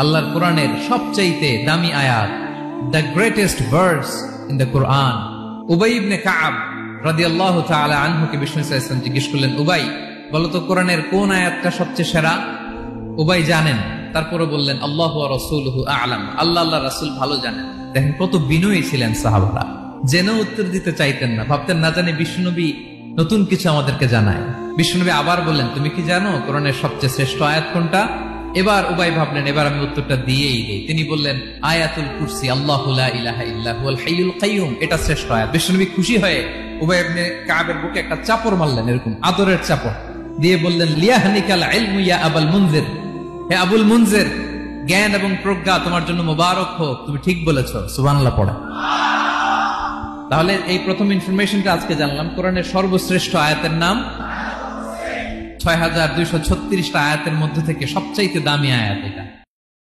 আল্লাহর কোরআনের সবচাইতে দামি আয়াত, the greatest verse in the Quran. Ubay ibn Ka'b রাদিয়াল্লাহু তাআলা আনহুকে বিষ্ণু সাল্লাল্লাহু আলাইহি ওয়াসাল্লাম জিজ্ঞেস করলেন, উবাই বলতো কোরআনের কোন আয়াতটা সবচেয়ে সেরা? উবাই জানেন, তারপরে বললেন আল্লাহু ওয়া রাসূলুহু আ'লাম, আল্লাহ আল্লাহ রাসূল ভালো জানেন। দেখেন কত বিনয়ী ছিলেন সাহাবারা, জেনে উত্তর দিতে চাইতেন না, ভাবতেন না জানি বিশ্বনবী নতুন কিছু আমাদেরকে জানায়। বিশ্বনবী আবার বললেন, তুমি কি জানো কোরআনের সবচেয়ে শ্রেষ্ঠ আয়াত কোনটা? এবার উবাই ভাবলেন এবার আমি উত্তরটা দিয়েই দেই। তিনি বললেন আয়াতুল কুরসি, আল্লাহু লা ইলাহা ইল্লা হুয়াল হাইয়ুল কাইয়ুম, এটা শ্রেষ্ঠ আয়াত। বিশ্বনবী খুশি হয়ে উবাই ইবনে কাবের বুকে একটা চাপড় মারলেন, এরকম আদরের চাপড় দিয়ে বললেন, লিয়াহনিকাল ইলমু ইয়া আবুল মুনজির, হে আবুল মুনজির, জ্ঞান এবং প্রজ্ঞা তোমার জন্য মোবারক হোক, তুমি ঠিক বলেছো। সুবহানাল্লাহ পড়ে। তাহলে এই প্রথম ইনফরমেশনটা আজকে জানলাম, কোরআনের সর্বশ্রেষ্ঠ আয়াতের নাম 6236টা আয়াতের মধ্যে থেকে সবচাইতে দামি আয়াত এটা।